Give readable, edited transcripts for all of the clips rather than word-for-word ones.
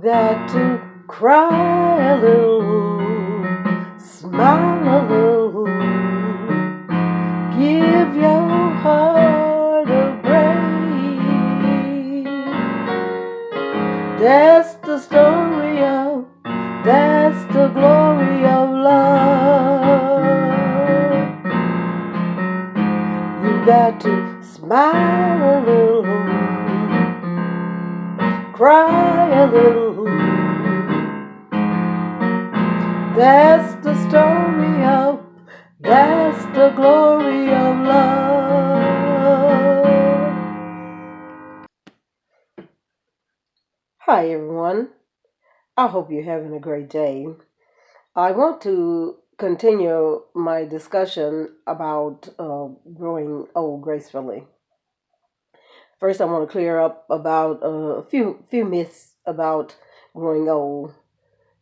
got to cry a little, smile a little, give your heart a break. That's the story of, that's the glory of love. You got to smile a little, cry a little. That's the story of, that's the glory of love. Hi everyone. I hope you're having a great day. I want to continue my discussion about growing old gracefully. First, I want to clear up about a few myths about growing old.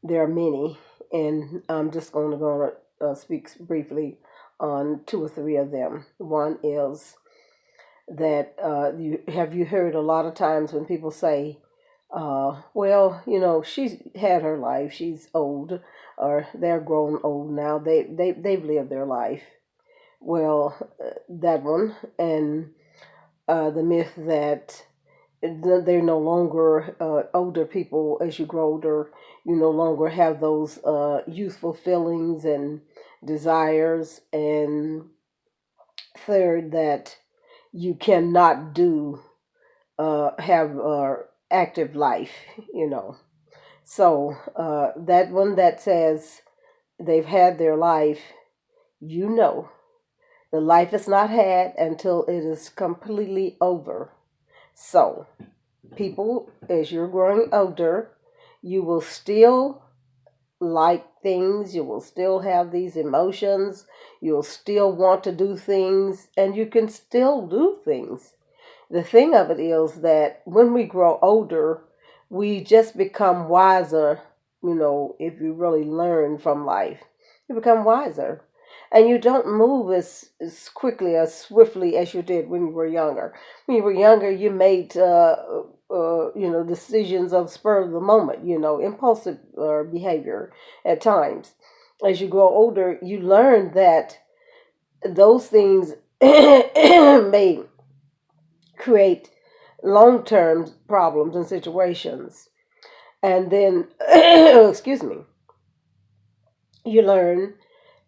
There are many, and I'm just going to speak briefly on two or three of them. One is that you heard a lot of times when people say, well, she's had her life, she's old, or they're grown old now, they've lived their life. Well, that one, and the myth that they're no longer older people. As you grow older, you no longer have those youthful feelings and desires. And third, that you cannot have active life, So that one that says they've had their life, the life is not had until it is completely over. So, people, as you're growing older, you will still like things, you will still have these emotions, you'll still want to do things, and you can still do things. The thing of it is that when we grow older, we just become wiser, if you really learn from life. You become wiser. And you don't move as quickly, as swiftly as you did when you were younger. When you were younger, you made, decisions on the spur of the moment, impulsive behavior at times. As you grow older, you learn that those things may create long-term problems and situations. And then, excuse me, you learn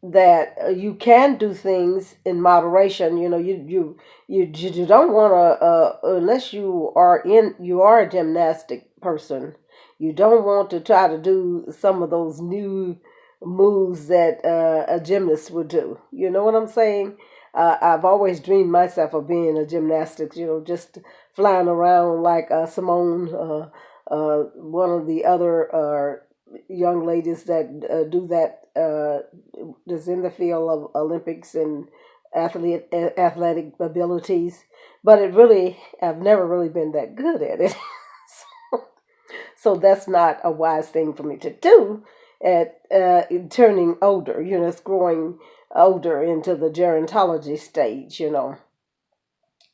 that you can do things in moderation. You don't want to, unless you are a gymnastic person, you don't want to try to do some of those new moves that a gymnast would do. You know what I'm saying? I've always dreamed myself of being a gymnastics, just flying around like Simone, one of the other young ladies that do that, is in the field of Olympics and athletic abilities. But I've never really been that good at it. So that's not a wise thing for me to do at turning older. It's growing older into the gerontology stage.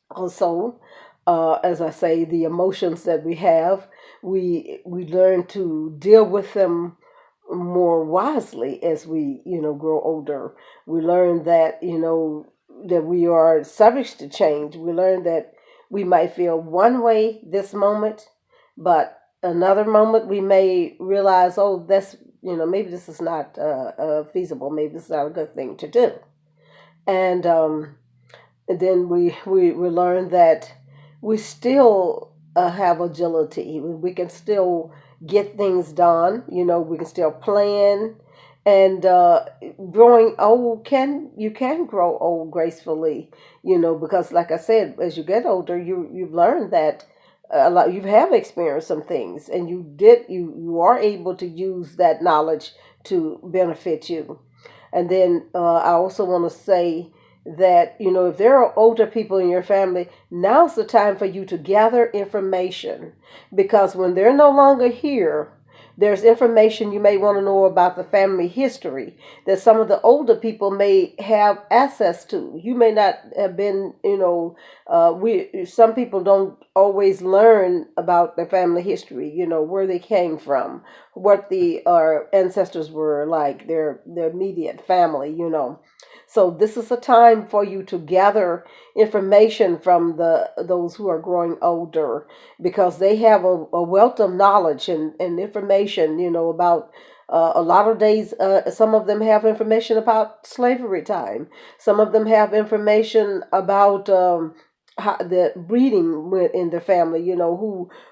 Also, as I say, the emotions that we have, we learn to deal with them more wisely as we grow older. We learn that that we are subject to change. We learn that we might feel one way this moment, but another moment we may realize, oh, that's maybe this is not feasible. Maybe this is not a good thing to do. And then we learn that we still have agility. We can still get things done. We can still plan. And growing old, you can grow old gracefully. Because like I said, as you get older, you've learned that you have experienced some things, and you are able to use that knowledge to benefit you. And then I also want to say that, if there are older people in your family, now's the time for you to gather information, because when they're no longer here, There's information you may want to know about the family history that some of the older people may have access to. You may not have been, we some people don't always learn about their family history, where they came from, what the ancestors were like, their immediate family, So this is a time for you to gather information from those who are growing older, because they have a wealth of knowledge and information, about a lot of days. Some of them have information about slavery time. Some of them have information about how the breeding went in the family.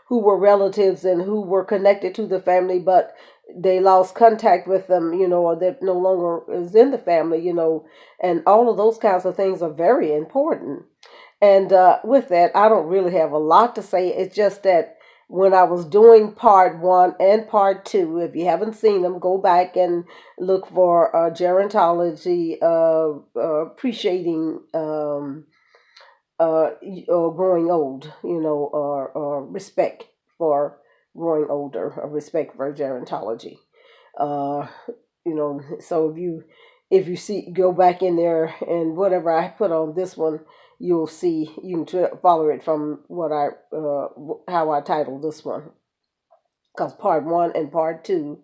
Who were relatives and who were connected to the family, but they lost contact with them, or that no longer is in the family, and all of those kinds of things are very important. And with that, I don't really have a lot to say. It's just that when I was doing part one and part two, if you haven't seen them, go back and look for gerontology, appreciating or growing old, or respect for growing older, or respect for gerontology. Uh, so if you see, go back in there, and whatever I put on this one, you'll see, you can follow it from what how I titled this one, because part one and part two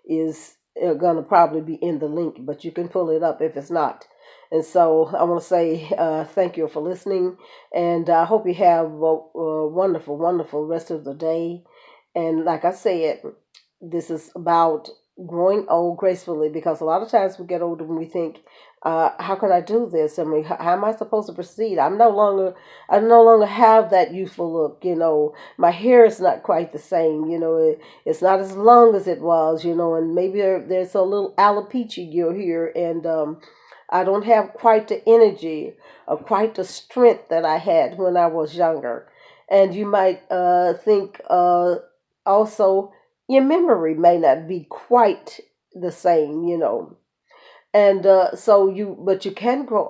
is gonna probably be in the link, but you can pull it up if it's not. And so I want to say thank you for listening, and I hope you have a wonderful, wonderful rest of the day. And like I said, this is about growing old gracefully, because a lot of times we get older and we think, how can I do this? I mean, how am I supposed to proceed? I no longer have that youthful look. My hair is not quite the same. It's not as long as it was. And maybe there's a little alopecia here, and I don't have quite the energy or quite the strength that I had when I was younger. And you might think also your memory may not be quite the same, and but you can grow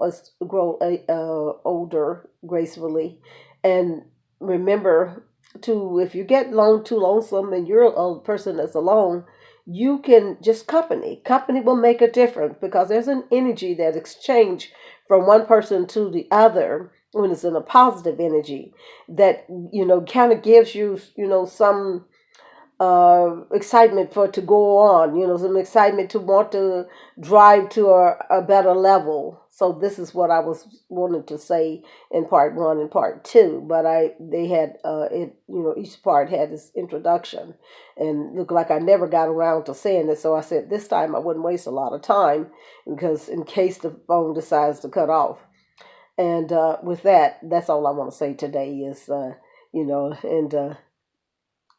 older gracefully, and remember to, if you get too lonesome and you're a person that's alone, you can just company will make a difference, because there's an energy that exchange from one person to the other, when it's in a positive energy, that kind of gives you some excitement for to go on, some excitement to want to drive to a better level. So this is what I was wanting to say in part one and part two, but they had it, each part had this introduction, and looked like I never got around to saying it. So I said this time I wouldn't waste a lot of time, because in case the phone decides to cut off. And with that, that's all I want to say today is, and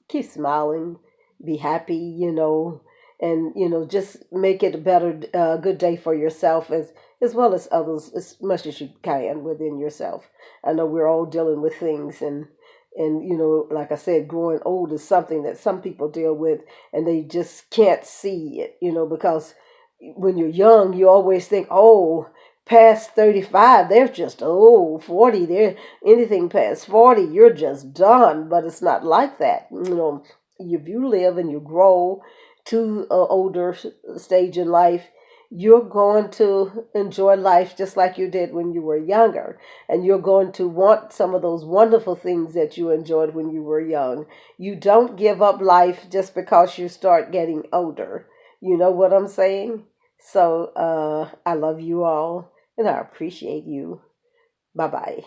keep smiling, be happy, and just make it a better, good day for yourself, as well as others, as much as you can within yourself. I know we're all dealing with things, and like I said, growing old is something that some people deal with, and they just can't see it, because when you're young, you always think, oh, past 35, they're just, oh, 40, they're anything past 40, you're just done. But it's not like that. If you live and you grow to an older stage in life, you're going to enjoy life just like you did when you were younger. And you're going to want some of those wonderful things that you enjoyed when you were young. You don't give up life just because you start getting older. You know what I'm saying? So I love you all, and I appreciate you. Bye bye.